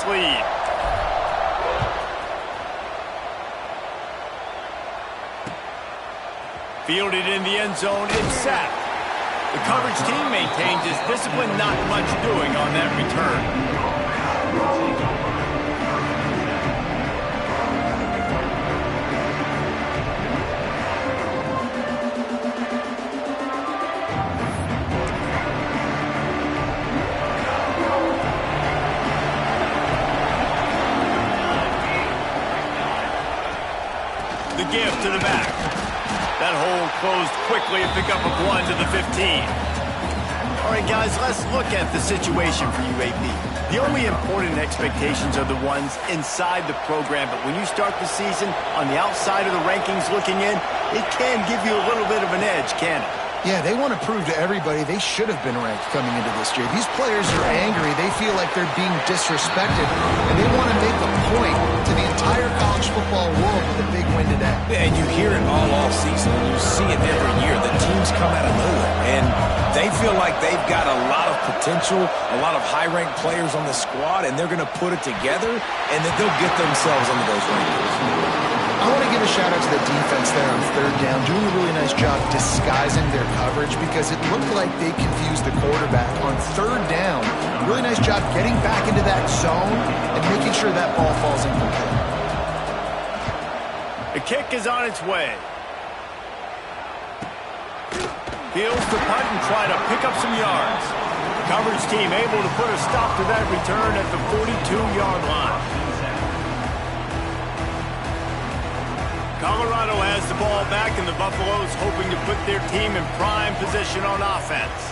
lead. Fielded in the end zone, it's sacked. The coverage team maintains its discipline, not much doing on that return. The give to the back. That hole closed quickly and pick up a 1 to the 15. All right, guys, let's look at the situation for UAB. The only important expectations are the ones inside the program, but when you start the season on the outside of the rankings looking in, it can give you a little bit of an edge, can it? Yeah, they want to prove to everybody they should have been ranked coming into this year. These players are angry. They feel like they're being disrespected, and they want to make a point to the entire college football world with a big win today. Yeah, and you hear it all off season, and you see it every year. The teams come out of nowhere, and they feel like they've got a lot of potential, a lot of high-ranked players on the squad, and they're going to put it together, and then they'll get themselves into those rankings. I want to give a shout-out to the defense there on third down, doing a really nice job disguising their coverage because it looked like they confused the quarterback on third down. Really nice job getting back into that zone and making sure that ball falls incomplete. The kick is on its way. Fields the punt and try to pick up some yards. The coverage team able to put a stop to that return at the 42-yard line. Colorado has the ball back, and the Buffaloes hoping to put their team in prime position on offense.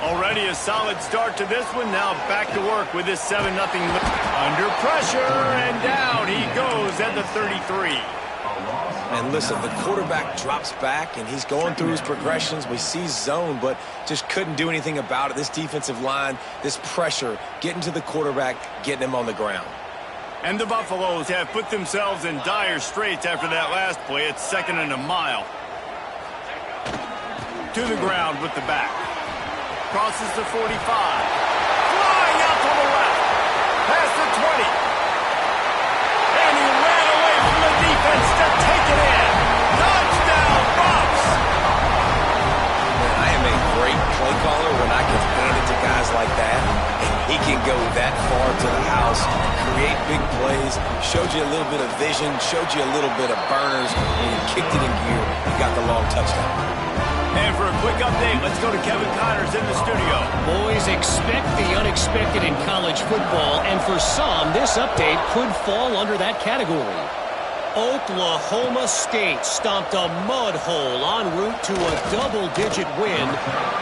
Already a solid start to this one. Now back to work with this 7-0 lead. Under pressure, and down he goes at the 33. And listen, the quarterback drops back, and he's going through his progressions. We see zone, but just couldn't do anything about it. This defensive line, this pressure, getting to the quarterback, getting him on the ground. And the Buffaloes have put themselves in dire straits after that last play. It's 2nd and a mile. To the ground with the back. Crosses the 45. Flying out to the left. Past the 20. And he ran away from the defense to take it in. Touchdown, Buffs! I am a great play caller when I can hand it to guys like that. He can go that far to the house, create big plays, showed you a little bit of vision, showed you a little bit of burners, and he kicked it in gear. He got the long touchdown. And for a quick update, let's go to Kevin Connors in the studio. Boys, expect the unexpected in college football, and for some, this update could fall under that category. Oklahoma State stomped a mud hole en route to a double-digit win,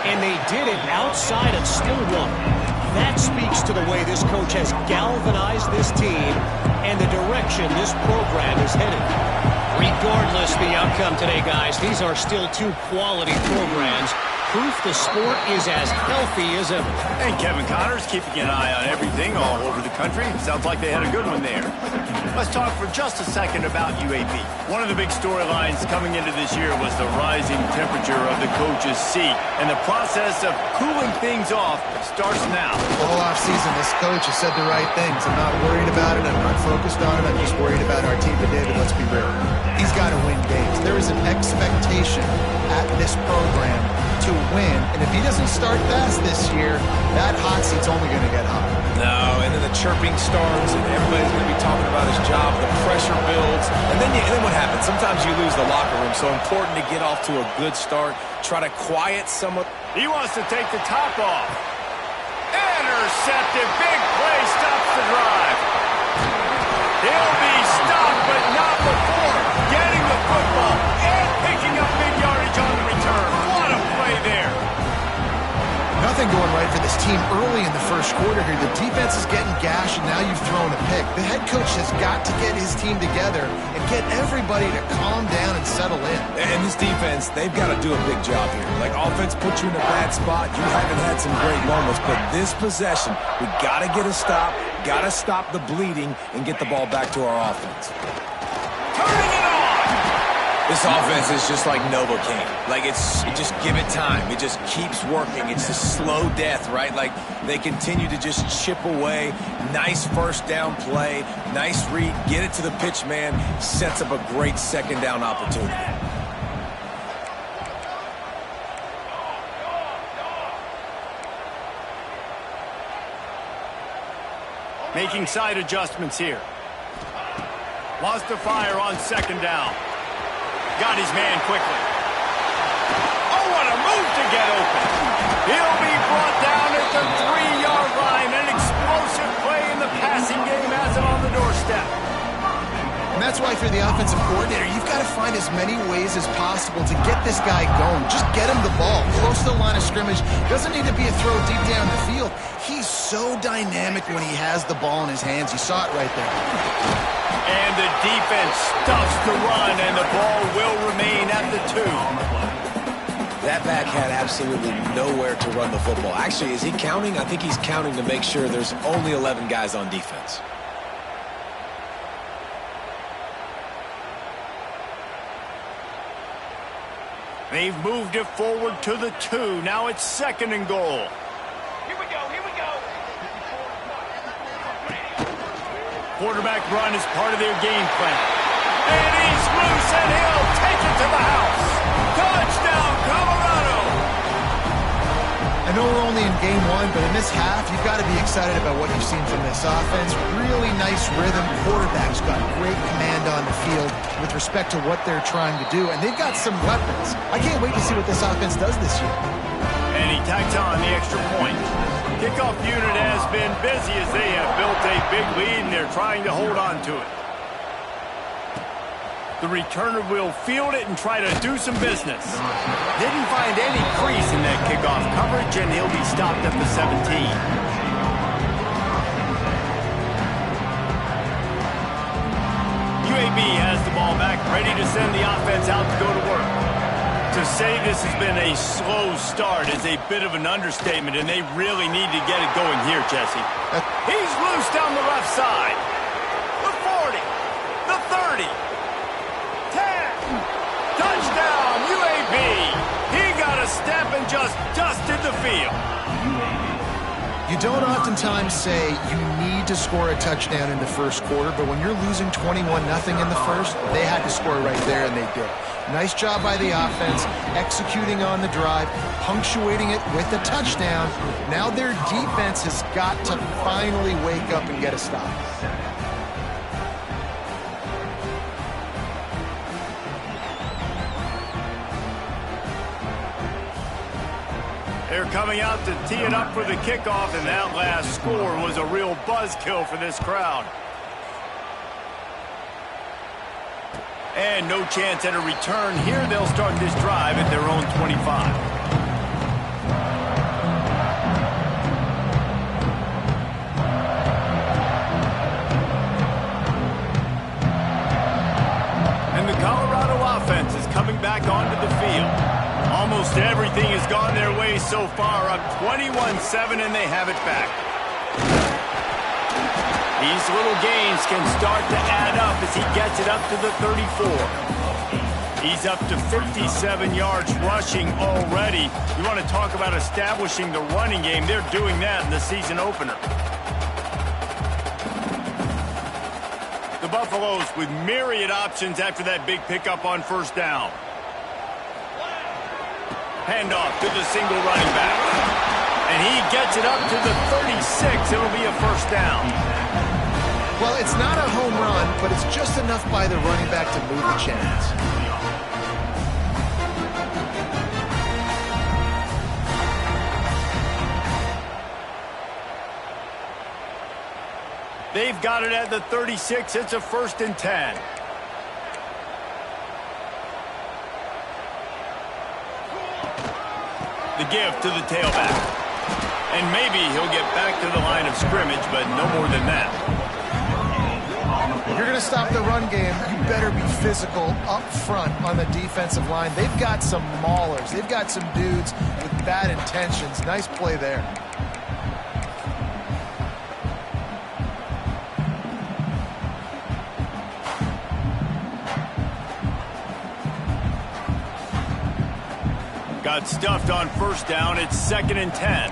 and they did it outside of Stillwater. That speaks to the way this coach has galvanized this team and the direction this program is headed. Regardless the outcome today, guys, these are still two quality programs. Proof the sport is as healthy as ever. And Kevin Connors keeping an eye on everything all over the country. Sounds like they had a good one there. Let's talk for just a second about UAB. One of the big storylines coming into this year was the rising temperature of the coach's seat. And the process of cooling things off starts now. All offseason, this coach has said the right things. I'm not worried about it. I'm not focused on it. I'm just worried about our team today, but let's be real. He's got to win games. There is an expectation at this program to win, and if he doesn't start fast this year, that hot seat's only going to get hotter. No, and then the chirping starts, and everybody's going to be talking about his job. The pressure builds, and then what happens? Sometimes you lose the locker room, so important to get off to a good start. Try to quiet some of... He wants to take the top off. Intercepted. Big play stops the drive. He'll be stopped, but not before getting the football and picking up big yardage on the return. What a play there. Nothing going right for this team early in the first quarter here. The defense is getting gashed, and now you've thrown a pick. The head coach has got to get his team together and get everybody to calm down and settle in. And this defense, they've got to do a big job here. Like, offense puts you in a bad spot. You haven't had some great moments, but this possession, we got to get a stop, got to stop the bleeding, and get the ball back to our offense. Turning it on! This offense is just like Novocaine. Like, just give it time. It just keeps working. It's a slow death, right? Like, they continue to just chip away. Nice first down play. Nice read. Get it to the pitch man. Sets up a great second down opportunity. Making side adjustments here. Wants to fire on second down. Got his man quickly. Oh, what a move to get open. He'll be brought down at the 3-yard line. An explosive play in the passing game has him on the doorstep. And that's why if you're the offensive coordinator, you've got to find as many ways as possible to get this guy going. Just get him the ball close to the line of scrimmage. Doesn't need to be a throw deep down the field. He's so dynamic when he has the ball in his hands. You saw it right there. And the defense stuffs the run, and the ball will remain at the 2. That back had absolutely nowhere to run the football. Actually, is he counting? I think he's counting to make sure there's only 11 guys on defense. They've moved it forward to the 2. Now it's 2nd and goal. Here we go. Quarterback run is part of their game plan. And he's loose, and he'll take it to the house. Touchdown, Colorado! I know we're only in game 1, but in this half, you've got to be excited about what you've seen from this offense. Really nice rhythm. Quarterback's got great command on the field with respect to what they're trying to do, and they've got some weapons. I can't wait to see what this offense does this year. And he tacks on the extra point. Kickoff unit has been busy as they have built a big lead, and they're trying to hold on to it. The returner will field it and try to do some business. Didn't find any crease in that kickoff coverage, and he'll be stopped at the 17. UAB has the ball back, ready to send the offense out to go to work. To say this has been a slow start is a bit of an understatement, and they really need to get it going here, Jesse. He's loose down the left side. The 40, the 30, 10. Touchdown, UAB. He got a step and just dusted the field. You don't oftentimes say you need to score a touchdown in the first quarter, but when you're losing 21-0 in the first, they had to score right there, and they did. Nice job by the offense, executing on the drive, punctuating it with a touchdown. Now their defense has got to finally wake up and get a stop. They're coming out to tee it up for the kickoff, and that last score was a real buzzkill for this crowd. And no chance at a return here. They'll start this drive at their own 25. And the Colorado offense is coming back onto the field. Almost everything has gone their way so far, up 21-7, and they have it back. These little gains can start to add up as he gets it up to the 34. He's up to 57 yards rushing already. You want to talk about establishing the running game. They're doing that in the season opener. The Buffaloes with myriad options after that big pickup on first down. Handoff to the single running back. And he gets it up to the 36. It'll be a first down. Well, it's not a home run, but it's just enough by the running back to move the chains. They've got it at the 36. It's a 1st and 10. The give to the tailback. And maybe he'll get back to the line of scrimmage, but no more than that. If you're going to stop the run game, you better be physical up front on the defensive line. They've got some maulers. They've got some dudes with bad intentions. Nice play there. Got stuffed on first down. It's 2nd and 10.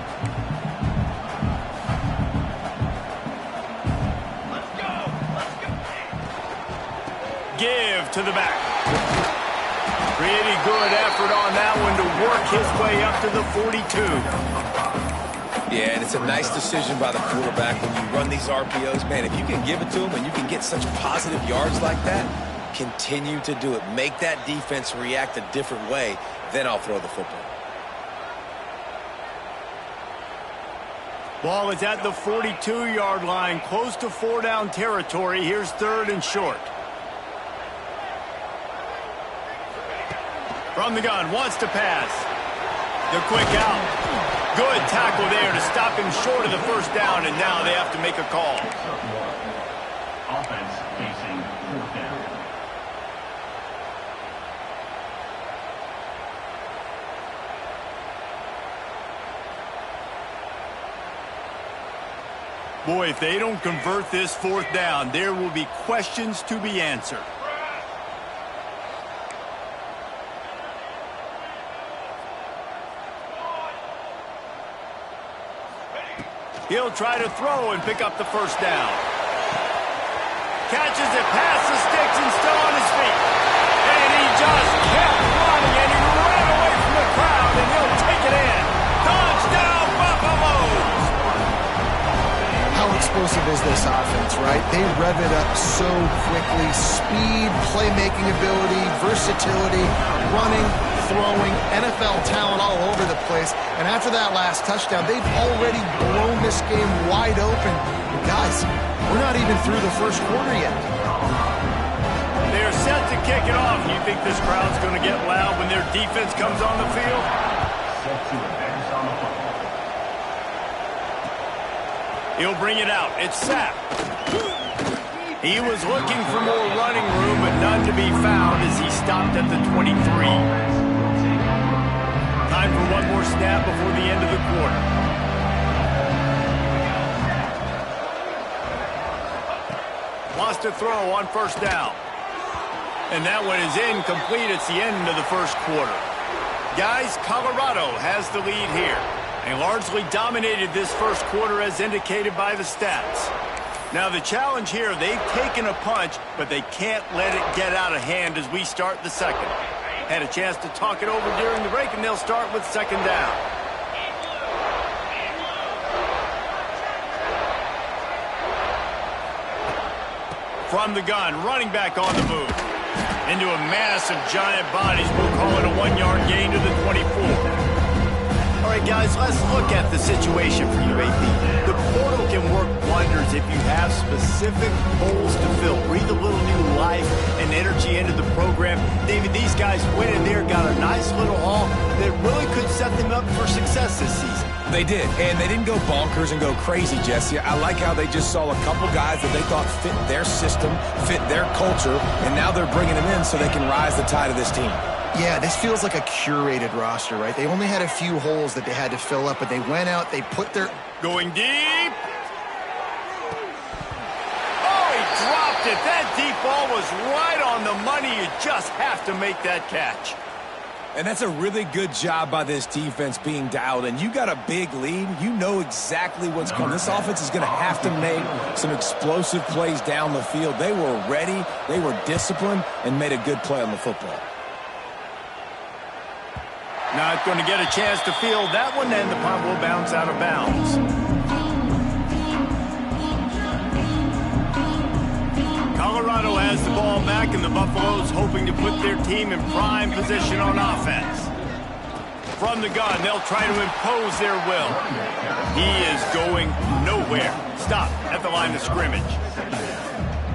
Give to the back. Pretty good effort on that one to work his way up to the 42. Yeah, and it's a nice decision by the quarterback when you run these RPOs. Man, if you can give it to him and you can get such positive yards like that, continue to do it. Make that defense react a different way, then I'll throw the football. Ball is at the 42-yard line, close to 4-down territory. Here's 3rd and short. From the gun, wants to pass. The quick out. Good tackle there to stop him short of the first down, and now they have to make a call. Offense facing 4th down. Boy, if they don't convert this 4th down, there will be questions to be answered. He'll try to throw and pick up the first down. Catches it past the sticks and still on his feet. And he just kept running, and he ran away from the crowd, and he'll take it in. Touchdown, Buffaloes! How explosive is this offense, right? They rev it up so quickly. Speed, playmaking ability, versatility, running, throwing, NFL talent all over the place. And after that last touchdown, they've already blown this game wide open. And guys, we're not even through the first quarter yet. They're set to kick it off. You think this crowd's going to get loud when their defense comes on the field? Set to advance on the football. He'll bring it out. It's sacked. He was looking for more running room, but none to be found as he stopped at the 23. Time for one more snap before the end of the quarter. Wants to throw on first down. And that one is incomplete. It's the end of the first quarter. Guys, Colorado has the lead here. They largely dominated this first quarter as indicated by the stats. Now the challenge here, they've taken a punch, but they can't let it get out of hand as we start the second. Had a chance to talk it over during the break, and they'll start with 2nd down. From the gun, running back on the move. Into a mass of giant bodies, we'll call it a 1-yard gain to the 24. All right, guys, let's look at the situation for UAB. The portal can work wonders if you have specific holes to fill. Breathe a little new life and energy into the program. David, these guys went in there, got a nice little haul that really could set them up for success this season. They did, and they didn't go bonkers and go crazy, Jesse. I like how they just saw a couple guys that they thought fit their system, fit their culture, and now they're bringing them in so they can rise the tide of this team. Yeah, this feels like a curated roster, right? They only had a few holes that they had to fill up, but they went out, they put their... Going deep. Oh, he dropped it. That deep ball was right on the money. You just have to make that catch. And that's a really good job by this defense being dialed in. You got a big lead. You know exactly what's coming. This offense is going to have to make some explosive plays down the field. They were ready, they were disciplined, and made a good play on the football. Not going to get a chance to field that one, and the punt will bounce out of bounds. Colorado has the ball back, and the Buffaloes hoping to put their team in prime position on offense. From the gun, they'll try to impose their will. He is going nowhere. Stop at the line of scrimmage.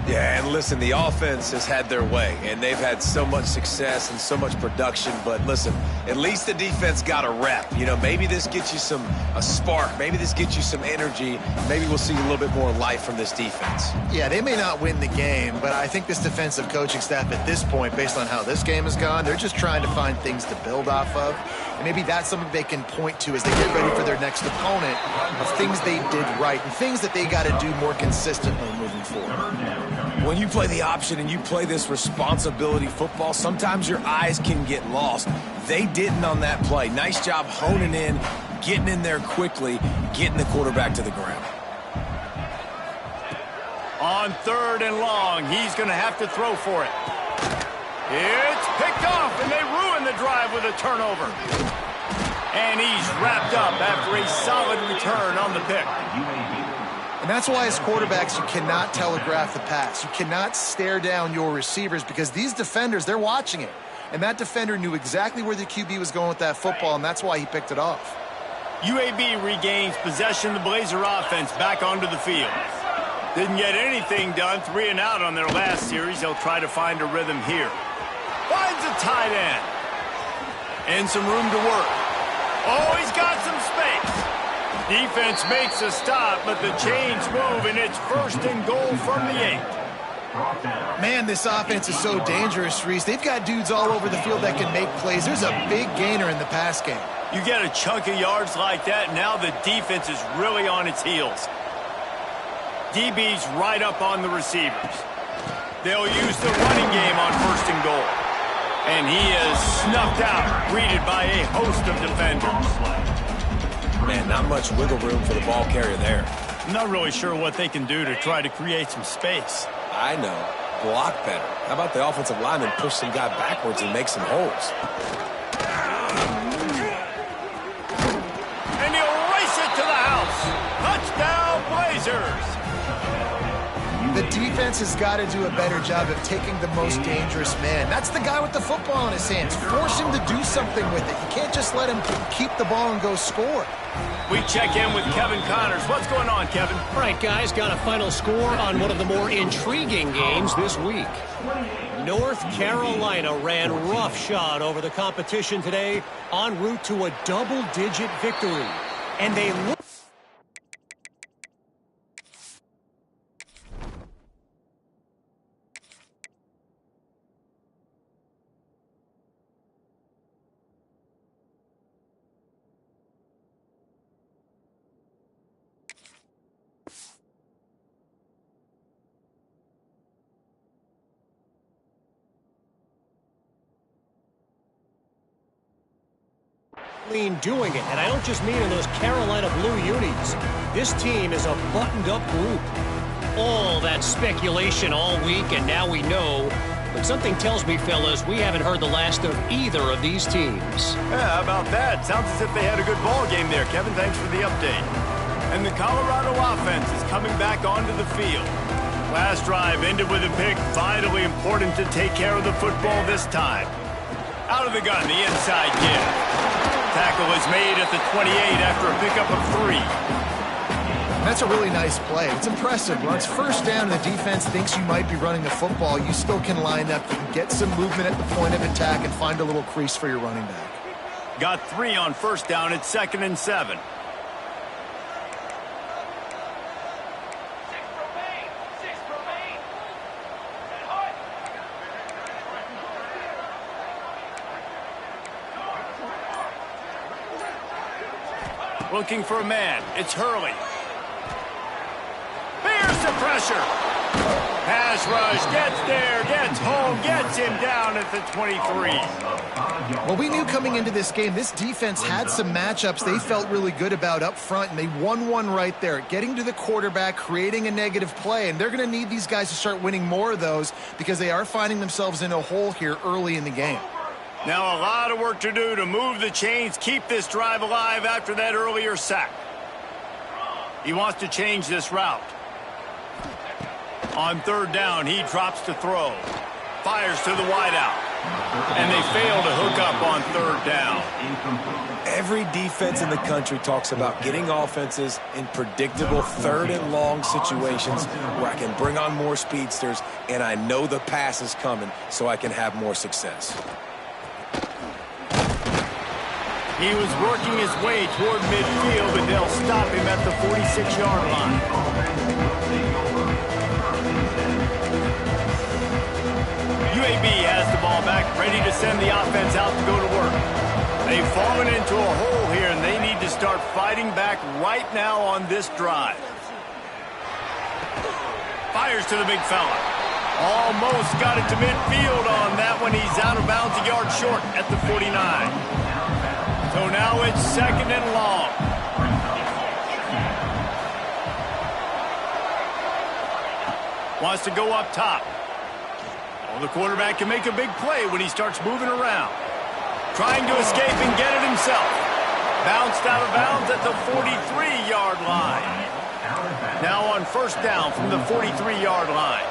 Yeah, and listen, the offense has had their way, and they've had so much success and so much production. But listen, at least the defense got a rep. You know, maybe this gets you a spark. Maybe this gets you some energy. Maybe we'll see a little bit more life from this defense. Yeah, they may not win the game, but I think this defensive coaching staff at this point, based on how this game has gone, they're just trying to find things to build off of. And maybe that's something they can point to as they get ready for their next opponent of things they did right and things that they got to do more consistently moving forward. When you play the option and you play this responsibility football, sometimes your eyes can get lost. They didn't on that play. Nice job honing in, getting in there quickly, getting the quarterback to the ground. On 3rd and long, he's going to have to throw for it. It's picked off, and they ruin the drive with a turnover. And he's wrapped up after a solid return on the pick. And that's why as quarterbacks, you cannot telegraph the pass. You cannot stare down your receivers because these defenders, they're watching it. And that defender knew exactly where the QB was going with that football, and that's why he picked it off. UAB regains possession of the Blazer offense back onto the field. Didn't get anything done, 3 and out on their last series. They'll try to find a rhythm here. Finds a tight end. And some room to work. Oh, he's got some space. Defense makes a stop, but the chains move, and it's 1st and goal from the 8. Man, this offense is so dangerous, Reese. They've got dudes all over the field that can make plays. There's a big gainer in the pass game. You get a chunk of yards like that, now the defense is really on its heels. DB's right up on the receivers. They'll use the running game on 1st and goal. And he is snuffed out, greeted by a host of defenders. Man, not much wiggle room for the ball carrier there. I'm not really sure what they can do to try to create some space. I know. Block better. How about the offensive lineman push some guy backwards and make some holes? And he'll race it to the house. Touchdown, Blazers. The defense has got to do a better job of taking the most dangerous man. That's the guy with the football in his hands. Force him to do something with it. You can't just let him keep the ball and go score. We check in with Kevin Connors. What's going on, Kevin? All right, guys, got a final score on one of the more intriguing games this week. North Carolina ran roughshod over the competition today en route to a double-digit victory. And they look... doing it, and I don't just mean in those Carolina blue unis. This team is a buttoned-up group. All that speculation all week, and now we know. But something tells me, fellas, we haven't heard the last of either of these teams. Yeah, how about that? Sounds as if they had a good ball game there, Kevin. Thanks for the update. And the Colorado offense is coming back onto the field. Last drive ended with a pick. Vitally important to take care of the football this time. Out of the gun, the inside give. Tackle is made at the 28 after a pickup of 3. That's a really nice play. It's impressive. When it's 1st down and the defense thinks you might be running the football, you still can line up. You can get some movement at the point of attack and find a little crease for your running back. Got 3 on 1st down at 2nd and 7. Looking for a man. It's Hurley. Bears the pressure. Pass rush. Gets there. Gets home. Gets him down at the 23. Well, we knew coming into this game, this defense had some matchups they felt really good about up front, and they won one right there. Getting to the quarterback, creating a negative play, and they're going to need these guys to start winning more of those because they are finding themselves in a hole here early in the game. Now a lot of work to do to move the chains, keep this drive alive after that earlier sack. He wants to change this route. On 3rd down, he drops to throw. Fires to the wideout. And they fail to hook up on 3rd down. Every defense in the country talks about getting offenses in predictable 3rd and long situations where I can bring on more speedsters and I know the pass is coming so I can have more success. He was working his way toward midfield, but they'll stop him at the 46-yard line. UAB has the ball back, ready to send the offense out to go to work. They've fallen into a hole here, and they need to start fighting back right now on this drive. Fires to the big fella. Almost got it to midfield on that one. He's out of bounds, a yard short at the 49. So now it's 2nd and long. Wants to go up top. Well, the quarterback can make a big play when he starts moving around. Trying to escape and get it himself. Bounced out of bounds at the 43-yard line. Now on 1st down from the 43-yard line.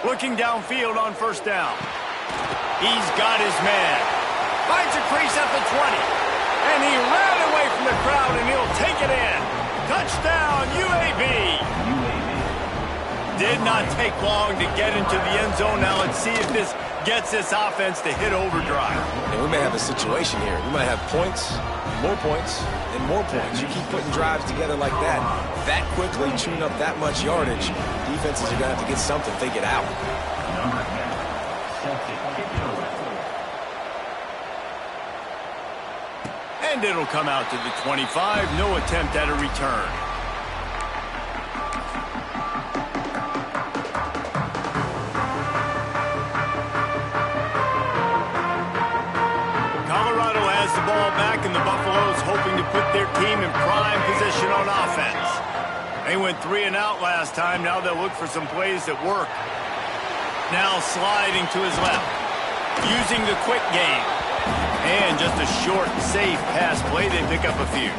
Looking downfield on 1st down. He's got his man. Finds a crease at the 20. And he ran away from the crowd, and he'll take it in. Touchdown, UAB. Did not take long to get into the end zone. Now let's see if this gets this offense to hit overdrive. And we may have a situation here. We might have points, and more points. You keep putting drives together like that quickly, chewing up that much yardage, defenses are going to have to get something to get out. And it'll come out to the 25. No attempt at a return. Colorado has the ball back, and the Buffaloes hoping to put their team in prime position on offense. They went 3 and out last time. Now they'll look for some plays that work. Now sliding to his left. Using the quick game. And just a short, safe pass play. They pick up a few.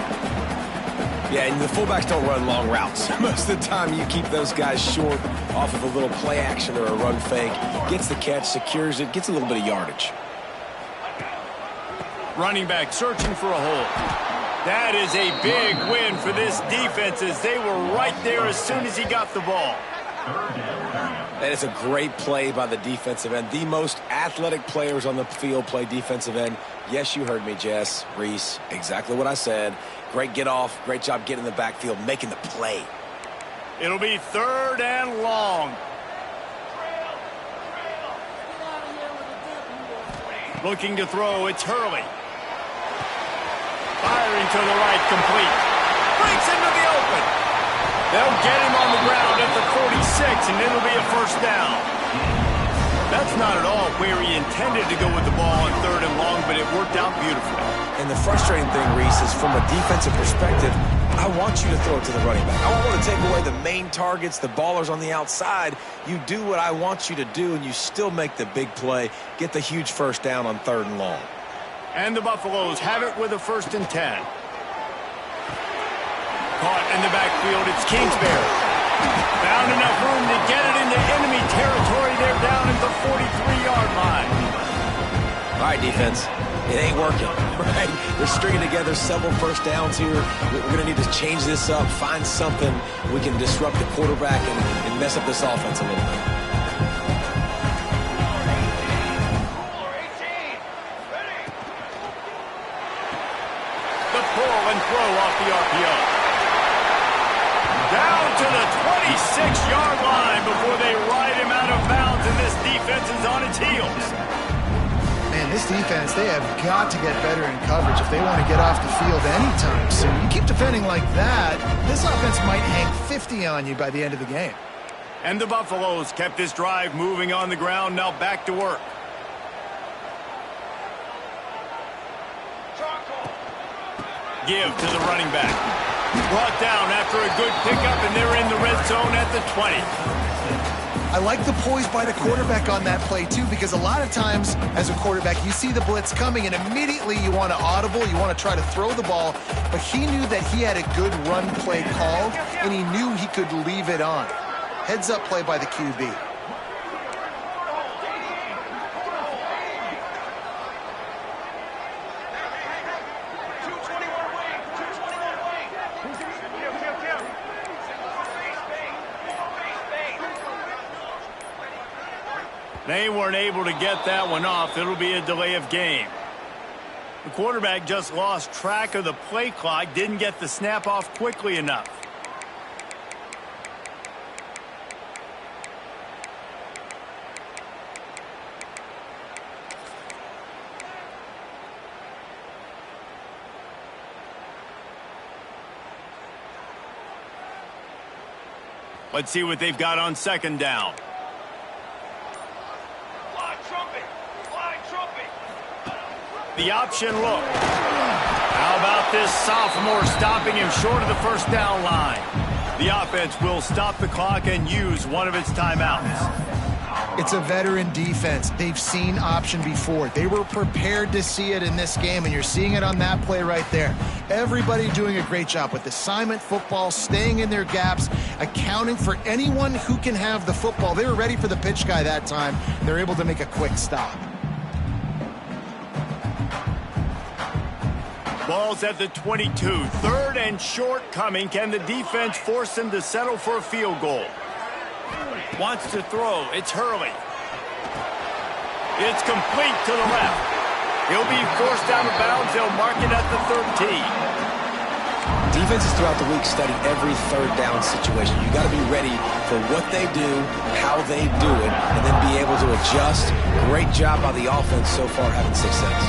Yeah, and the fullbacks don't run long routes. Most of the time you keep those guys short off of a little play action or a run fake. Gets the catch, secures it, gets a little bit of yardage. Running back searching for a hole. That is a big win for this defense as they were right there as soon as he got the ball. That is a great play by the defensive end. The most athletic players on the field play defensive end. Yes, you heard me, Jess, Reese. Exactly what I said. Great get off. Great job getting in the backfield, making the play. It'll be 3rd and long. Looking to throw. It's Hurley. Firing to the right, complete. Breaks into the open. They'll get him on the ground at the 46, and it'll be a 1st down. That's not at all where he intended to go with the ball on 3rd and long, but it worked out beautifully. And the frustrating thing, Reese, is from a defensive perspective, I want you to throw it to the running back. I don't want to take away the main targets, the ballers on the outside. You do what I want you to do, and you still make the big play, get the huge 1st down on 3rd and long. And the Buffaloes have it with a 1st and 10. Caught in the backfield, it's Kingsbury. Found enough room to get it into enemy territory. They're down at the 43-yard line. All right, defense. It ain't working, right? We're stringing together several 1st downs here. We're going to need to change this up, find something we can disrupt the quarterback and mess up this offense a little bit. The pull and throw off the RPO. Down to the 26-yard line before they ride him out of bounds, and this defense is on its heels. Man, this defense, they have got to get better in coverage if they want to get off the field anytime soon. You keep defending like that, this offense might hang 50 on you by the end of the game. And the Buffaloes kept this drive moving on the ground, now back to work. Give to the running back. Brought down after a good pickup, and they're in the red zone at the 20. I like the poise by the quarterback on that play, too, because a lot of times as a quarterback, you see the blitz coming, and immediately you want to audible, you want to try to throw the ball, but he knew that he had a good run play called, and he knew he could leave it on. Heads-up play by the QB. They weren't able to get that one off. It'll be a delay of game. The quarterback just lost track of the play clock, didn't get the snap off quickly enough. Let's see what they've got on second down. The option look. How about this sophomore stopping him short of the first down line? The offense will stop the clock and use one of its timeouts. It's a veteran defense. They've seen option before. They were prepared to see it in this game, and you're seeing it on that play right there. Everybody doing a great job with assignment football, staying in their gaps, accounting for anyone who can have the football. They were ready for the pitch guy that time. They're able to make a quick stop. Ball's at the 22. Third and short coming. Can the defense force him to settle for a field goal? Wants to throw. It's Hurley. It's complete to the left. He'll be forced out of bounds. They'll mark it at the 13. Defenses throughout the week study every third down situation. You got to be ready for what they do, how they do it, and then be able to adjust. Great job by the offense so far having success.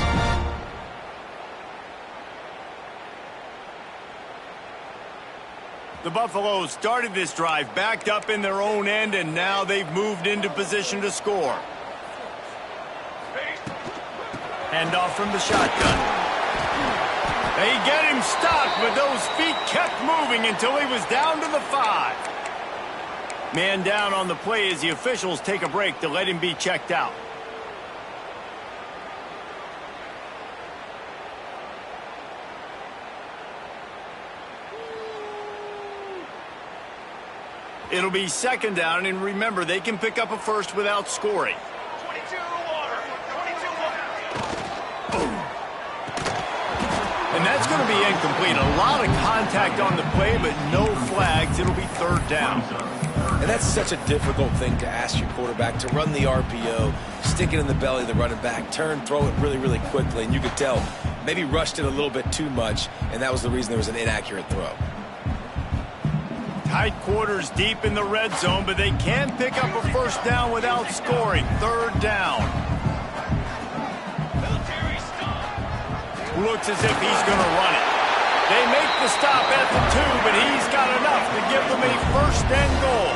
The Buffaloes started this drive backed up in their own end, and now they've moved into position to score. Handoff from the shotgun. They get him stopped, but those feet kept moving until he was down to the 5. Man down on the play as the officials take a break to let him be checked out. It'll be second down, and remember, they can pick up a first without scoring. 22 water. 22 water. And that's going to be incomplete. A lot of contact on the play, but no flags. It'll be third down. And that's such a difficult thing to ask your quarterback, to run the RPO, stick it in the belly of the running back, turn, throw it really, really quickly. And you could tell maybe rushed it a little bit too much, and that was the reason there was an inaccurate throw. Tight quarters deep in the red zone, but they can pick up a first down without scoring. Third down. Looks as if he's going to run it. They make the stop at the 2, but he's got enough to give them a first and goal.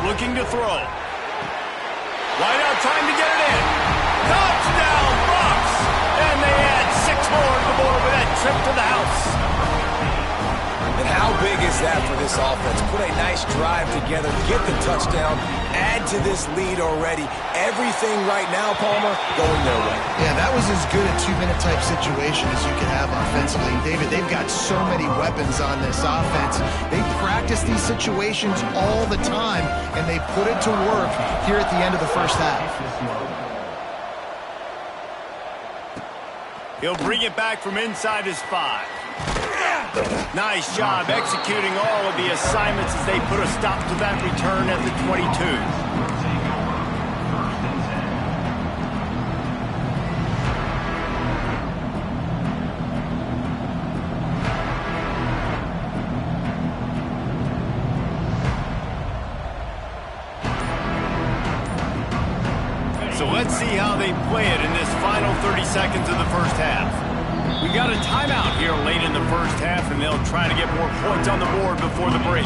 Looking to throw. Wide out trying to get it in. Touchdown, Bucs! And they add 6 more to the board with that trip to the house. And how big is that for this offense? Put a nice drive together, get the touchdown, add to this lead already. Everything right now, Palmer, going their way. Yeah, that was as good a 2-minute type situation as you can have offensively. David, they've got so many weapons on this offense. They practice these situations all the time, and they put it to work here at the end of the first half. He'll bring it back from inside his 5. Nice job executing all of the assignments as they put a stop to that return at the 22. So let's see how they play it in this final 30 seconds of the first half. We got a timeout here late in the first half, and they'll try to get more points on the board before the break.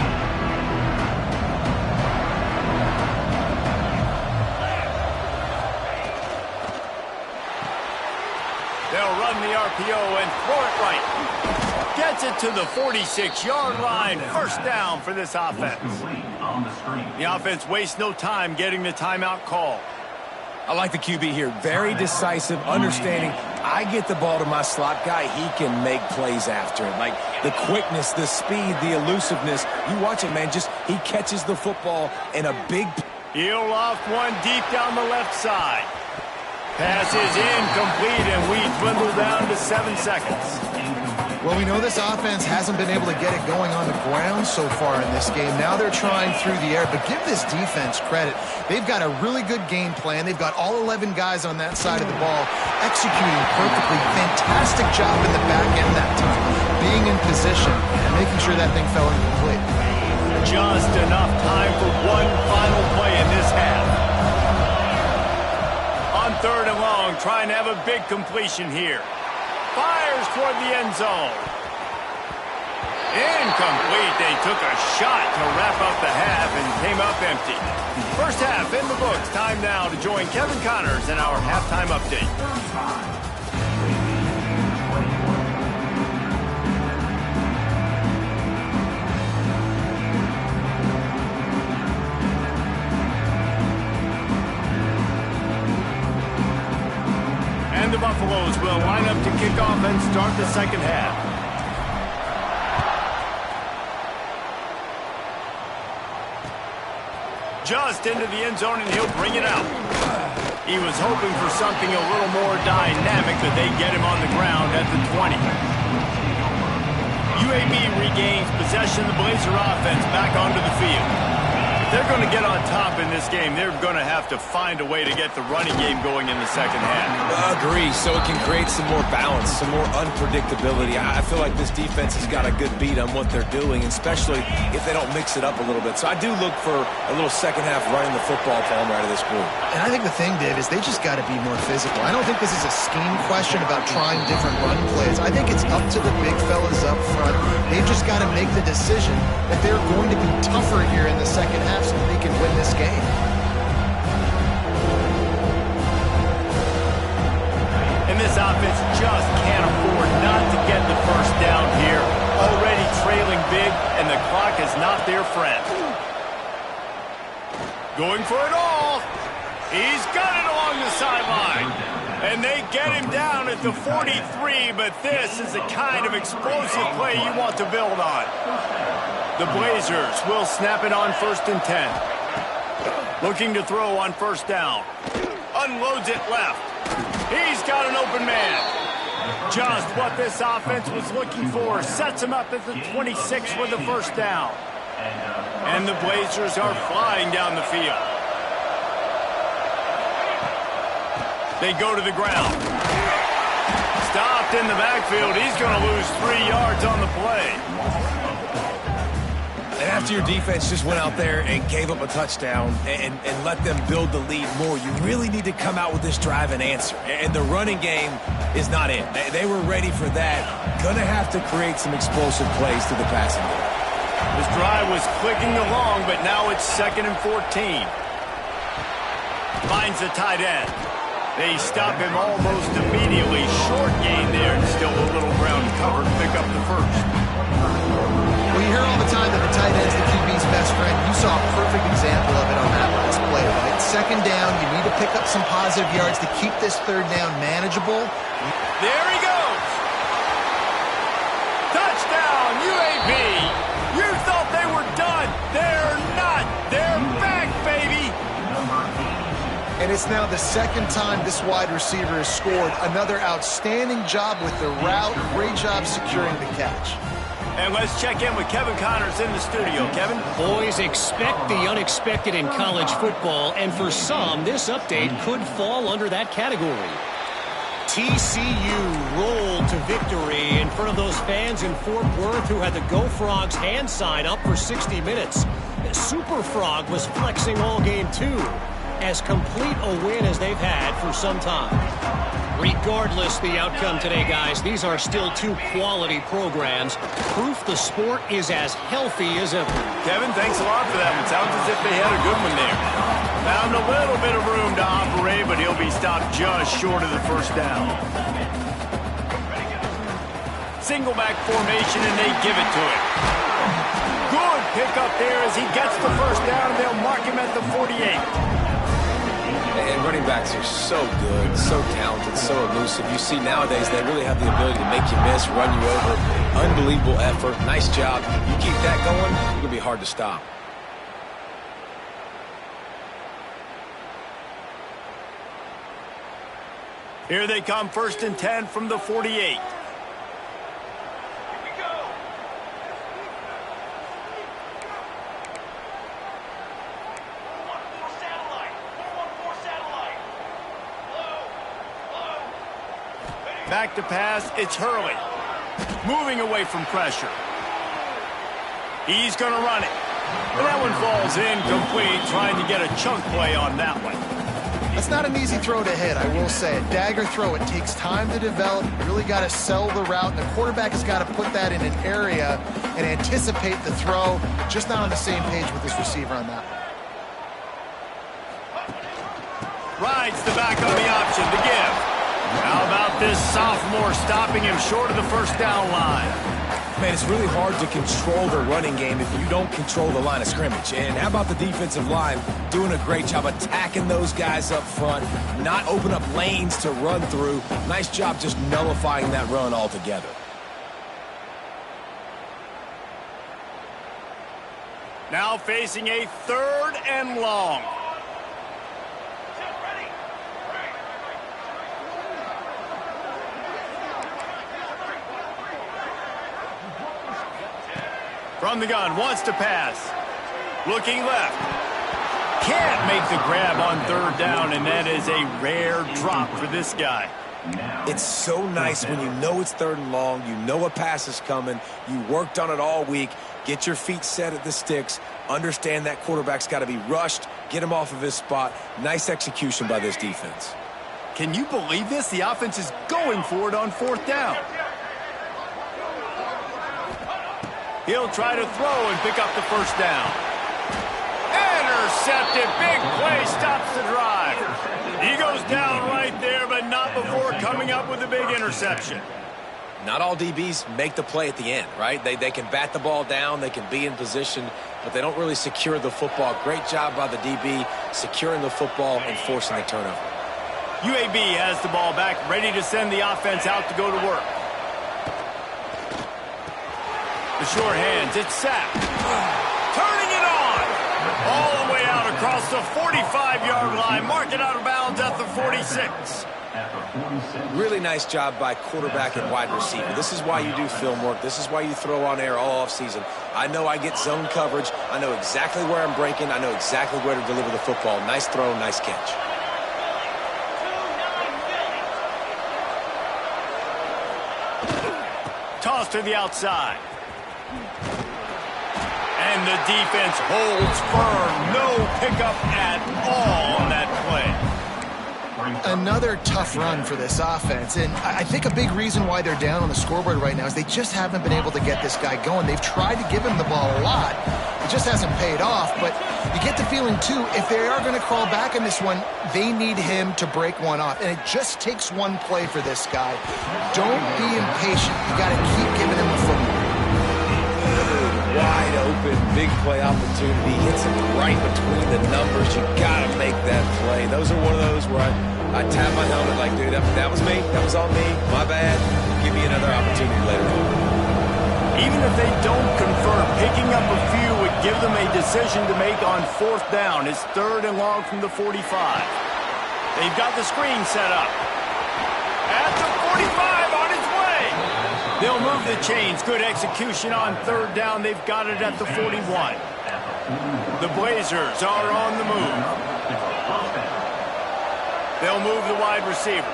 They'll run the RPO and throw it right. Gets it to the 46-yard line. First down for this offense. The offense wastes no time getting the timeout call. I like the QB here. Very decisive, understanding. I get the ball to my slot guy. He can make plays after it. Like the quickness, the speed, the elusiveness. You watch it, man. Just he catches the football in a big... He'll loft one deep down the left side. Pass is incomplete, and we dwindle down to 7 seconds. Well, we know this offense hasn't been able to get it going on the ground so far in this game. Now they're trying through the air, but give this defense credit. They've got a really good game plan. They've got all 11 guys on that side of the ball executing perfectly. Fantastic job in the back end that time, being in position and making sure that thing fell incomplete. Just enough time for one final play in this half. On third and long, trying to have a big completion here. fires toward the end zone. Incomplete. They took a shot to wrap up the half and came up empty. First half in the books. Time now to join Kevin Connors in our halftime update. And the Buffaloes will line up to kick off and start the second half. Just into the end zone, and he'll bring it out. He was hoping for something a little more dynamic, but they get him on the ground at the 20. UAB regains possession of the Blazer offense back onto the field. If they're going to get on top in this game, they're going to have to find a way to get the running game going in the second half. Agree, so it can create some more balance, some more unpredictability. I feel like this defense has got a good beat on what they're doing, especially if they don't mix it up a little bit. So I do look for a little second half running the football from out of this group. And I think the thing, Dave, is they just got to be more physical. I don't think this is a scheme question about trying different run plays. I think it's up to the big fellas up front. They've just got to make the decision that they're going to be tougher here in the second half so they can win this game. And this offense just can't afford not to get the first down here. Already trailing big, and the clock is not their friend. Going for it all. He's got it along the sideline. And they get him down at the 43, but this is the kind of explosive play you want to build on. The Blazers will snap it on 1st and 10. Looking to throw on first down. Unloads it left. He's got an open man. Just what this offense was looking for. Sets him up at the 26 with the first down. And the Blazers are flying down the field. They go to the ground. Stopped in the backfield. He's going to lose 3 yards on the play. And after your defense just went out there and gave up a touchdown and let them build the lead more, you really need to come out with this drive and answer. And the running game is not in. They were ready for that. Gonna have to create some explosive plays to the passing game. This drive was clicking along, but now it's 2nd and 14. Finds the tight end. They stop him almost immediately. Short gain there, and still a little ground cover to pick up the first. Well, you hear all the time that the tight end's the QB's best friend. You saw a perfect example of it on that last play, right? 2nd down, you need to pick up some positive yards to keep this 3rd down manageable. There he goes! Touchdown, UAB! You thought they were done. They're not. They're back, baby! And it's now the 2nd time this wide receiver has scored. Another outstanding job with the route. Great job securing the catch. And let's check in with Kevin Connors in the studio. Kevin? Boys, expect the unexpected in college football, and for some, this update could fall under that category. TCU rolled to victory in front of those fans in Fort Worth who had the Go Frogs hand sign up for 60 minutes. Super Frog was flexing all game too. As complete a win as they've had for some time. Regardless the outcome today, guys, these are still 2 quality programs. Proof the sport is as healthy as ever. Kevin, thanks a lot for that. It sounds as if they had a good one there. Found a little bit of room to operate, but he'll be stopped just short of the first down. Single back formation, and they give it to him. Good pickup there as he gets the first down, and they'll mark him at the 48. And running backs are so good, so talented, so elusive. You see nowadays they really have the ability to make you miss, run you over. Unbelievable effort. Nice job. You keep that going, it's going to be hard to stop. Here they come, 1st and 10 from the 48. Back to pass, it's Hurley. Moving away from pressure. He's going to run it. And that one falls incomplete, trying to get a chunk play on that one. That's not an easy throw to hit, I will say. A dagger throw, it takes time to develop. You really got to sell the route. The quarterback has got to put that in an area and anticipate the throw. Just not on the same page with his receiver on that one. Rides the back on the option to give. How about this sophomore stopping him short of the first down line? Man, it's really hard to control the running game if you don't control the line of scrimmage. And how about the defensive line doing a great job attacking those guys up front, not open up lanes to run through. Nice job just nullifying that run altogether. Now facing a 3rd and long. From the gun, wants to pass. Looking left. Can't make the grab on 3rd down, and that is a rare drop for this guy. It's so nice when you know it's 3rd and long, you know a pass is coming, you worked on it all week, get your feet set at the sticks, understand that quarterback's got to be rushed, get him off of his spot. Nice execution by this defense. Can you believe this? The offense is going for it on 4th down. He'll try to throw and pick up the first down. Intercepted. Big play stops the drive. He goes down right there, but not before coming up with a big interception. Not all DBs make the play at the end, right? They can bat the ball down, they can be in position, but they don't really secure the football. Great job by the DB securing the football and forcing the turnover. UAB has the ball back, ready to send the offense out to go to work. The short hands, it's sacked. Turning it on. All the way out across the 45-yard line. Mark it out of bounds at the 46. Really nice job by quarterback and wide receiver. This is why you do film work. This is why you throw on air all offseason. I know I get zone coverage. I know exactly where I'm breaking. I know exactly where to deliver the football. Nice throw, nice catch. Toss to the outside. And the defense holds firm. No pickup at all on that play. Another tough run for this offense, and I think a big reason why they're down on the scoreboard right now is they just haven't been able to get this guy going. They've tried to give him the ball a lot. It just hasn't paid off, but you get the feeling, too, if they are going to crawl back in this one, they need him to break one off, and it just takes one play for this guy. Don't be impatient. You got to keep giving him the football. Wide open, big play opportunity. Hits it right between the numbers. You got to make that play. Those are one of those where I tap my helmet like, dude, that was me. That was on me. My bad. Give me another opportunity later on. Even if they don't convert, picking up a few would give them a decision to make on 4th down. It's 3rd and long from the 45. They've got the screen set up. At the 45 on its way. They'll move the chains. Good execution on 3rd down. They've got it at the 41. The Blazers are on the move. They'll move the wide receiver.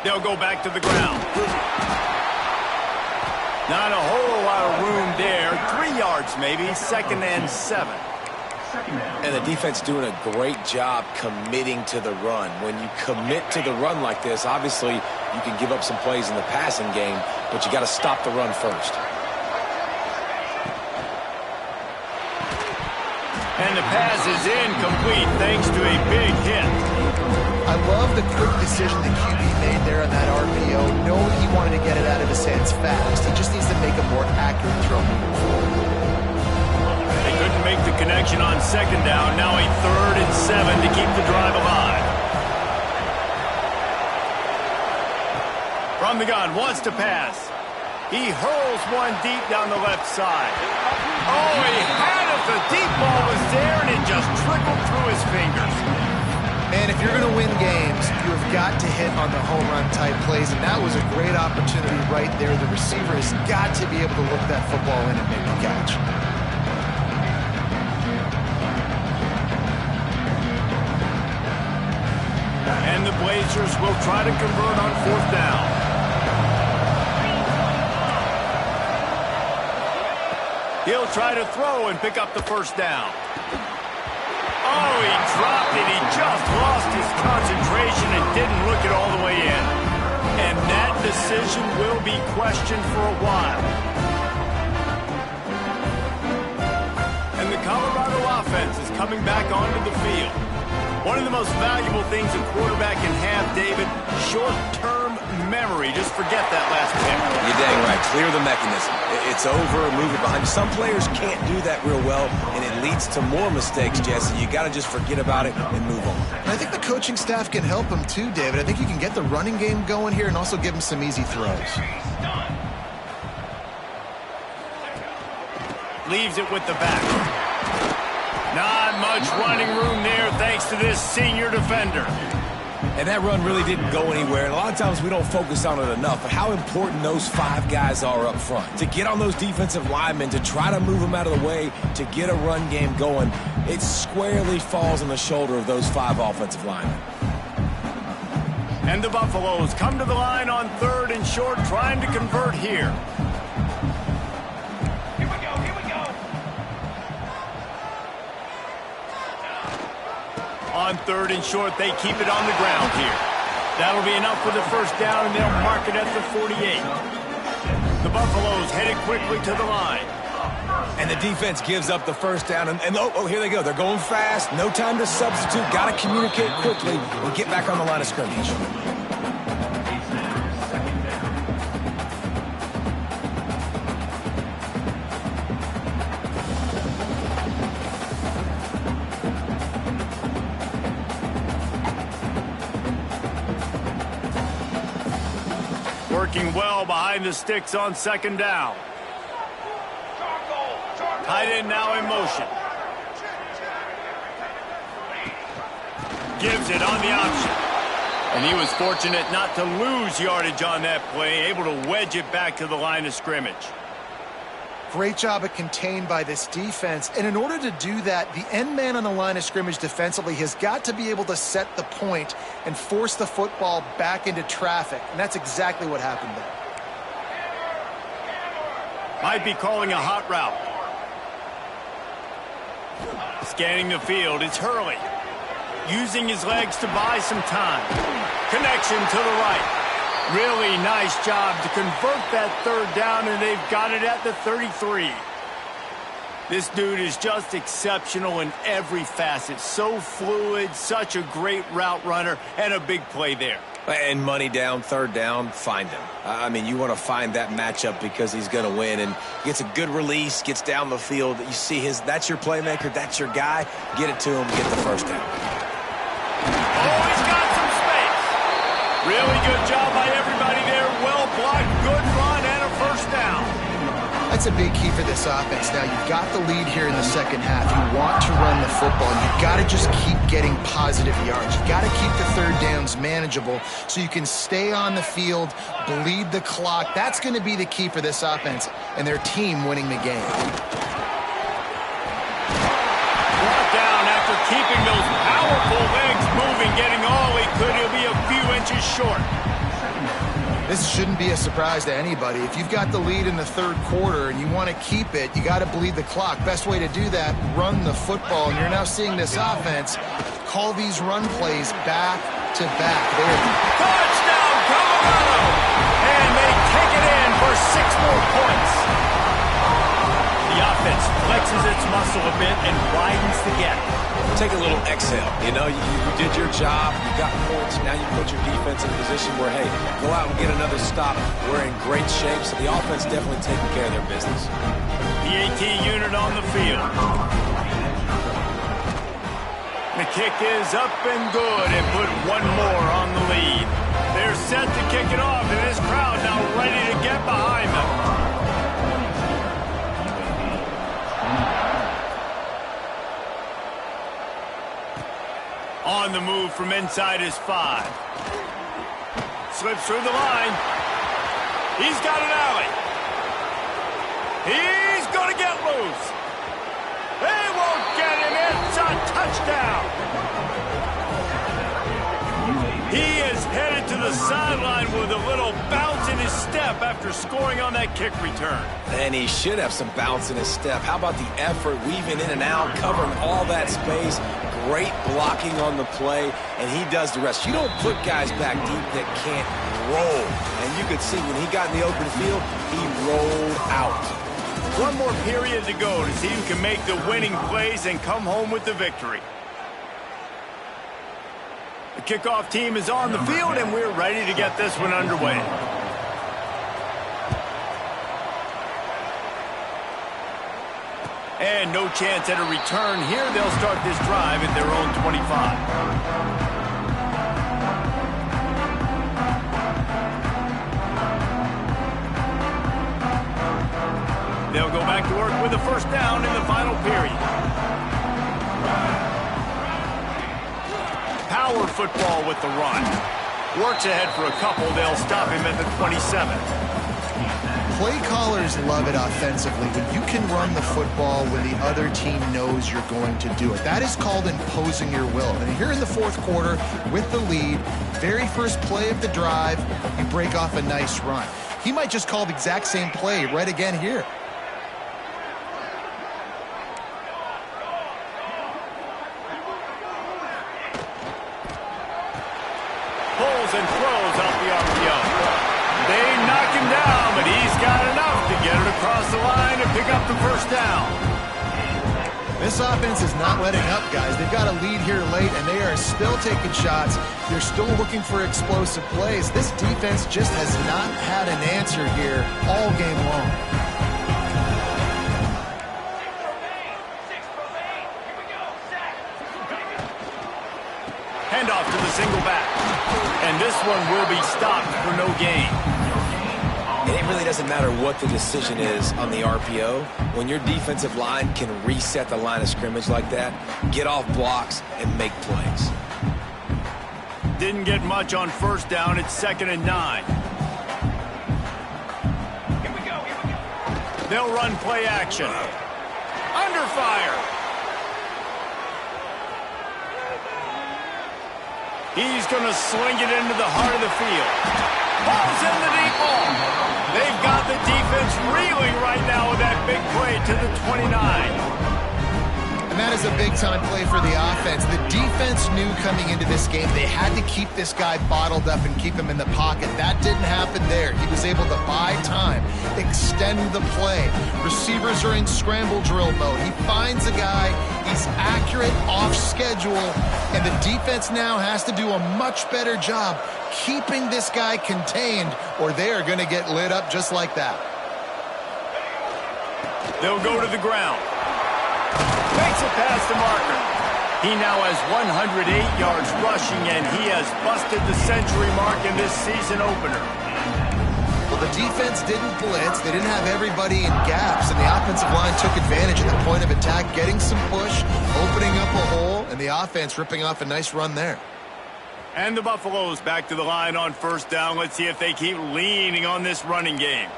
They'll go back to the ground. Not a whole lot of room there. 3 yards maybe. 2nd and 7. And the defense doing a great job committing to the run. When you commit to the run like this, obviously you can give up some plays in the passing game, but you got to stop the run first. And the pass is incomplete thanks to a big hit. I love the quick decision the QB made there on that RPO, knowing he wanted to get it out of his hands fast. He just needs to make a more accurate throw moving forward. They couldn't make the connection on 2nd down. Now a 3rd and 7 to keep the drive alive. From the gun, wants to pass. He hurls one deep down the left side. Oh, he had it. The deep ball was there, and it just trickled through his fingers. And if you're going to win games, you have got to hit on the home run type plays, and that was a great opportunity right there. The receiver has got to be able to look that football in and make the catch. And the Blazers will try to convert on 4th down. He'll try to throw and pick up the first down. Oh, he dropped it. He just lost his concentration and didn't look it all the way in. And that decision will be questioned for a while. And the Colorado offense is coming back onto the field. One of the most valuable things a quarterback can have, David, short-term memory. Just forget that last pick. You're dang right. Clear the mechanism. It's over, move it behind you. Some players can't do that real well, and it leads to more mistakes, Jesse. You got to just forget about it and move on. I think the coaching staff can help him too, David. I think you can get the running game going here and also give him some easy throws. Leaves it with the back. Not much running room there thanks to this senior defender. And that run really didn't go anywhere. And a lot of times we don't focus on it enough. But how important those 5 guys are up front. To get on those defensive linemen, to try to move them out of the way, to get a run game going, it squarely falls on the shoulder of those 5 offensive linemen. And the Buffaloes come to the line on 3rd and short, trying to convert here. On 3rd and short, they keep it on the ground here. That'll be enough for the first down, and they'll mark it at the 48. The Buffaloes headed quickly to the line. And the defense gives up the first down. And oh, here they go. They're going fast. No time to substitute. Got to communicate quickly and get back on the line of scrimmage. Working well behind the sticks on 2nd down. Tight end now in motion. Gives it on the option. And he was fortunate not to lose yardage on that play, able to wedge it back to the line of scrimmage. Great job at contained by this defense. And in order to do that, the end man on the line of scrimmage defensively has got to be able to set the point and force the football back into traffic. And that's exactly what happened there. Might be calling a hot route. Scanning the field, it's Hurley. Using his legs to buy some time. Connection to the right. Really nice job to convert that 3rd down, and they've got it at the 33. This dude is just exceptional in every facet. So fluid, such a great route runner, and a big play there. And money down, 3rd down, find him. I mean, you want to find that matchup because he's going to win. And gets a good release, gets down the field. You see that's your playmaker, that's your guy. Get it to him, get the first down. Oh, he's got some space. Really good job by everybody there. Well blocked, good run, and a first down. That's a big key for this offense. Now, you've got the lead here in the second half. You want to run the football. You've got to just keep getting positive yards. You've got to keep the 3rd downs manageable so you can stay on the field, bleed the clock. That's going to be the key for this offense and their team winning the game. Brought down after keeping those powerful legs moving, getting all he could. He'll be a few inches short. This shouldn't be a surprise to anybody. If you've got the lead in the 3rd quarter and you want to keep it, you got to bleed the clock. Best way to do that, run the football. And you're now seeing this offense call these run plays back to back. Touchdown, Colorado! And they take it in for 6 more points. The offense flexes its muscle a bit and widens the gap. Take a little exhale. You know, you did your job. You got points. Now you put your defense in a position where, hey, go out and get another stop. We're in great shape, so the offense definitely taking care of their business. The AT unit on the field. The kick is up and good and put 1 more on the lead. They're set to kick it off, and this crowd now ready to get behind them. On the move from inside his 5. Slips through the line. He's got an alley. He's going to get loose. They won't get him. It's a touchdown. He is headed to the sideline with a little bounce in his step after scoring on that kick return. And he should have some bounce in his step. How about the effort, weaving in and out, covering all that space, great blocking on the play, and he does the rest. You don't put guys back deep that can't roll. And you could see when he got in the open field, he rolled out. One more period to go to see who can make the winning plays and come home with the victory. The kickoff team is on the field, and we're ready to get this one underway. And no chance at a return here. They'll start this drive at their own 25. They'll go back to work with a first down in the final period. Power football with the run. Works ahead for a couple. They'll stop him at the 27. Play callers love it offensively when you can run the football when the other team knows you're going to do it. That is called imposing your will. And here in the fourth quarter with the lead, very first play of the drive, you break off a nice run. He might just call the exact same play right again here. Pulls and throws out the RPO. They knock him down, but he's got enough to get it across the line and pick up the first down. This offense is not letting up, guys. They've got a lead here late, and they are still taking shots. They're still looking for explosive plays. This defense just has not had an answer here all game long. Handoff to the single back. And this one will be stopped for no gain. And it really doesn't matter what the decision is on the RPO. When your defensive line can reset the line of scrimmage like that, get off blocks and make plays. Didn't get much on first down. It's 2nd and 9. Here we go. They'll run play action. Under fire. He's going to sling it into the heart of the field. Ball's in the deep ball. They've got the defense reeling right now with that big play to the 29. And that is a big-time play for the offense. The defense knew coming into this game they had to keep this guy bottled up and keep him in the pocket. That didn't happen there. He was able to buy time, extend the play. Receivers are in scramble drill mode. He finds a guy. He's accurate, off schedule, and the defense now has to do a much better job keeping this guy contained, or they are going to get lit up just like that. They'll go to the ground. Makes it past the marker. He now has 108 yards rushing, and he has busted the century mark in this season opener. Well, the defense didn't blitz. They didn't have everybody in gaps, and the offensive line took advantage at the point of attack, getting some push, opening up a hole, and the offense ripping off a nice run there. And the Buffaloes back to the line on first down. Let's see if they keep leaning on this running game.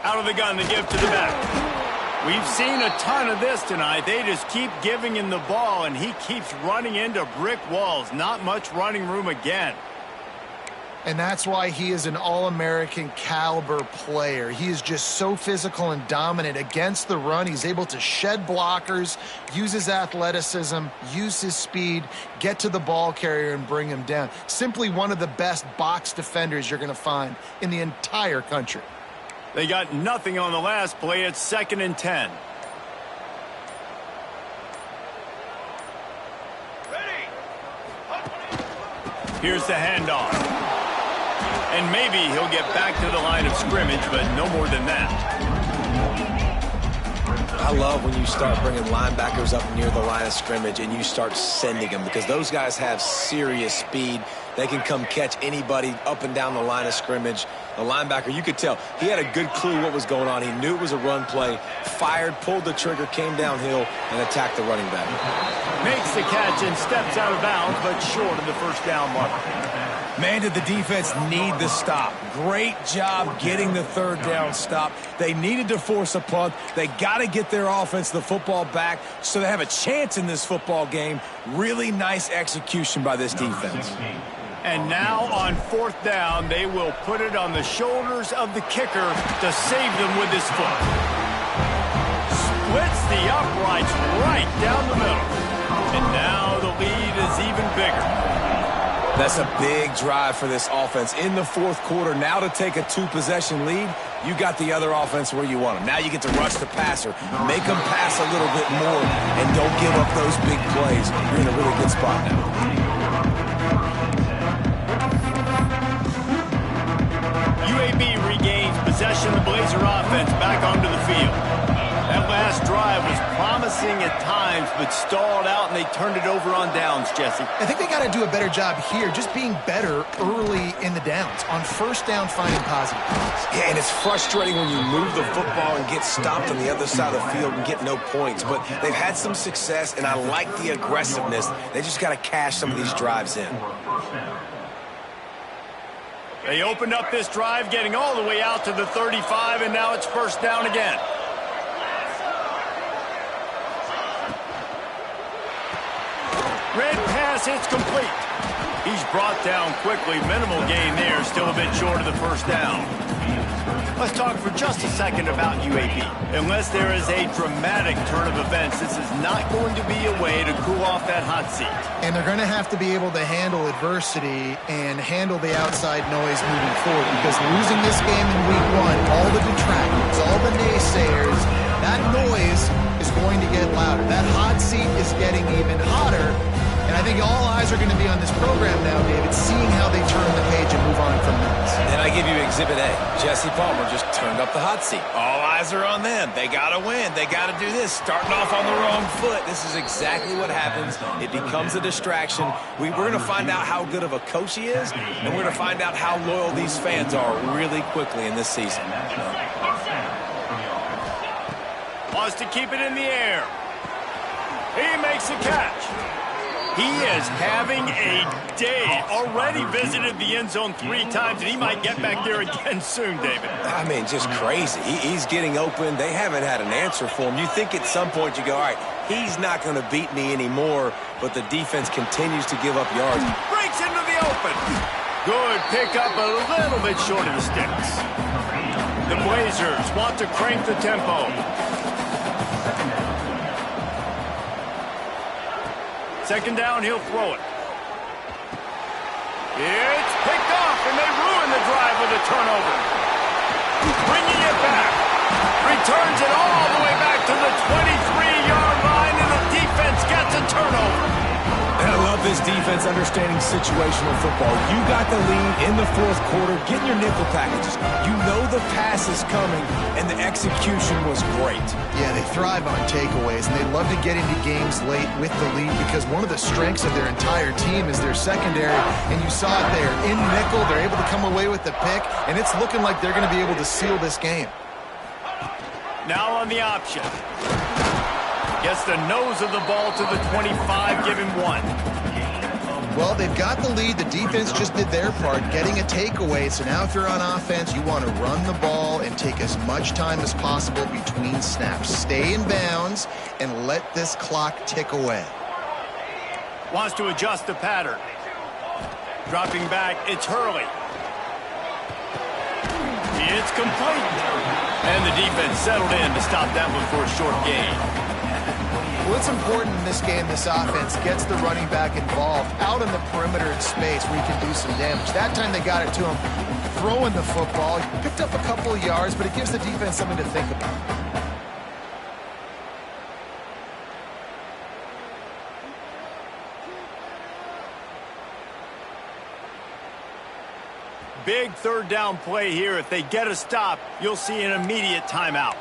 Out of the gun, the give to the back. We've seen a ton of this tonight. They just keep giving him the ball, and he keeps running into brick walls. Not much running room again. And that's why he is an All-American caliber player. He is just so physical and dominant against the run. He's able to shed blockers, use his athleticism, use his speed, get to the ball carrier and bring him down. Simply one of the best box defenders you're going to find in the entire country. They got nothing on the last play. It's 2nd and 10. Here's the handoff. And maybe he'll get back to the line of scrimmage, but no more than that. I love when you start bringing linebackers up near the line of scrimmage and you start sending them, because those guys have serious speed. They can come catch anybody up and down the line of scrimmage. The linebacker, you could tell, he had a good clue what was going on. He knew it was a run play, fired, pulled the trigger, came downhill, and attacked the running back. Makes the catch and steps out of bounds, but short of the first down mark. Man, did the defense need the stop. Great job getting the third down stop. They needed to force a punt. They got to get their offense the football back so they have a chance in this football game. Really nice execution by this defense. And now on fourth down, they will put it on the shoulders of the kicker to save them with his foot. Splits the uprights right down the middle. And now the lead is even bigger. That's a big drive for this offense in the fourth quarter. Now to take a two-possession lead, you got the other offense where you want them. Now you get to rush the passer, make them pass a little bit more, and don't give up those big plays. You're in a really good spot now. UAB regains possession of the Blazer offense back onto the field. That last drive was promising at times, but stalled out, and they turned it over on downs, Jesse. I think they got to do a better job here, just being better early in the downs. On first down, finding positive points. Yeah, and it's frustrating when you move the football and get stopped on the other side of the field and get no points. But they've had some success, and I like the aggressiveness. They just got to cash some of these drives in. They opened up this drive, getting all the way out to the 35, and now it's first down again. Red pass hits complete. He's brought down quickly. Minimal gain there. Still a bit short of the first down. Let's talk for just a second about UAB. Unless there is a dramatic turn of events, this is not going to be a way to cool off that hot seat. And they're going to have to be able to handle adversity and handle the outside noise moving forward, because losing this game in week one, all the detractors, all the naysayers, that noise is going to get louder. That hot seat is getting even hotter. And I think all eyes are going to be on this program now, David, seeing how they turn the page and move on from this. And I give you Exhibit A. Jesse Palmer just turned up the hot seat. All eyes are on them. They got to win. They got to do this. Starting off on the wrong foot. This is exactly what happens. It becomes a distraction. We're going to find out how good of a coach he is, and we're going to find out how loyal these fans are really quickly in this season. Wants to keep it in the air. He makes the catch. He is having a day. Already visited the end zone 3 times, and he might get back there again soon, David. I mean, just crazy. He's getting open. They haven't had an answer for him. You think at some point you go, all right, he's not going to beat me anymore, but the defense continues to give up yards. Breaks into the open. Good pickup, a little bit short of the sticks. The Blazers want to crank the tempo. Second down, he'll throw it. It's picked off, and they ruin the drive with a turnover. Bringing it back. Returns it all the way back to the 23-yard line, and the defense gets a turnover. And I love this defense understanding situational football. You got the lead in the fourth quarter, getting your nickel packages. You know the pass is coming, and the execution was great. Yeah, they thrive on takeaways, and they love to get into games late with the lead, because one of the strengths of their entire team is their secondary, and you saw it there. In nickel, they're able to come away with the pick, and it's looking like they're going to be able to seal this game. Now on the option. Gets the nose of the ball to the 25, give him 1. Well, they've got the lead. The defense just did their part, getting a takeaway. So now if you're on offense, you want to run the ball and take as much time as possible between snaps. Stay in bounds and let this clock tick away. Wants to adjust the pattern. Dropping back, it's Hurley. It's complete. And the defense settled in to stop that one for a short gain. What's important in this game, this offense gets the running back involved out in the perimeter in space where he can do some damage. That time they got it to him throwing the football. He picked up a couple of yards, but it gives the defense something to think about. Big third down play here. If they get a stop, you'll see an immediate timeout.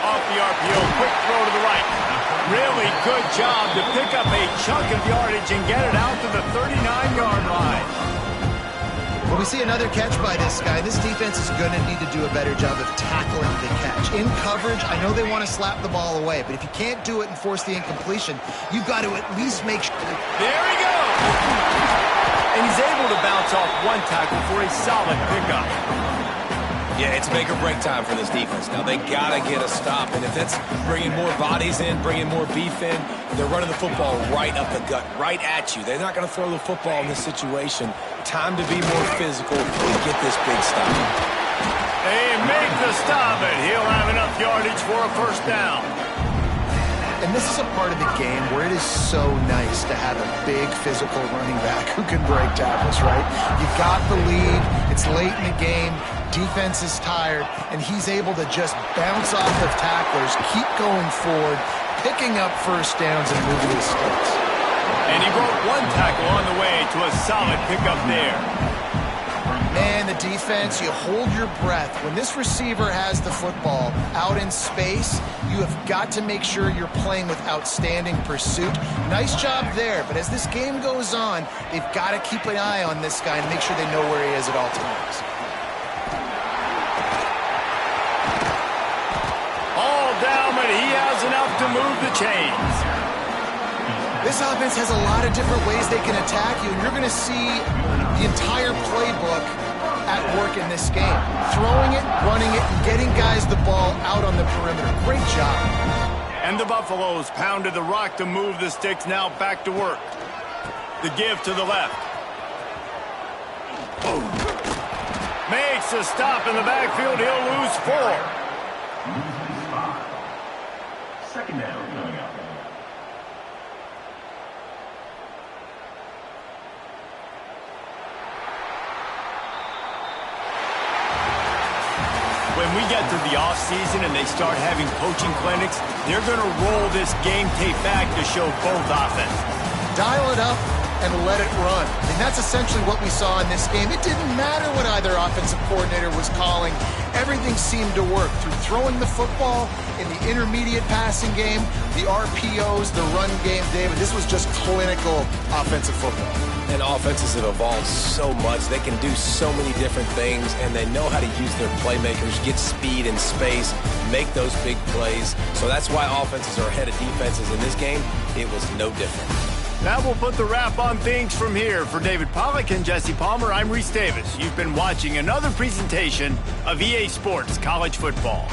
Off the RPO, quick throw to the right. Really good job to pick up a chunk of yardage and get it out to the 39-yard line. Well, we see another catch by this guy. This defense is going to need to do a better job of tackling the catch. In coverage, I know they want to slap the ball away, but if you can't do it and force the incompletion, you've got to at least make sure. There he goes! And he's able to bounce off one tackle for a solid pickup. Yeah, it's make or break time for this defense. Now, they got to get a stop, and if that's bringing more bodies in, bringing more beef in, they're running the football right up the gut, right at you. They're not going to throw the football in this situation. Time to be more physical and get this big stop. They make the stop, and he'll have enough yardage for a first down. And this is a part of the game where it is so nice to have a big physical running back who can break tackles, right? You got the lead. It's late in the game. Defense is tired, and he's able to just bounce off of tacklers, keep going forward, picking up first downs and moving the sticks. And he broke one tackle on the way to a solid pickup there. Man, the defense, you hold your breath. When this receiver has the football out in space, you have got to make sure you're playing with outstanding pursuit. Nice job there, but as this game goes on, they've got to keep an eye on this guy and make sure they know where he is at all times. All down, but he has enough to move the chains. This offense has a lot of different ways they can attack you, and you're going to see the entire playbook at work in this game. Throwing it, running it, and getting guys the ball out on the perimeter. Great job. And the Buffaloes pounded the rock to move the sticks, now back to work. The give to the left. Makes a stop in the backfield. He'll lose 4. Second down coming up. When we get to the offseason and they start having coaching clinics, they're going to roll this game tape back to show both offenses. Dial it up and let it run. And that's essentially what we saw in this game. It didn't matter what either offensive coordinator was calling. Everything seemed to work through throwing the football in the intermediate passing game, the RPOs, the run game, David. This was just clinical offensive football. And offenses have evolved so much. They can do so many different things, and they know how to use their playmakers, get speed and space, make those big plays. So that's why offenses are ahead of defenses in this game. It was no different. That will put the wrap on things from here. For David Pollack and Jesse Palmer, I'm Reese Davis. You've been watching another presentation of EA Sports College Football.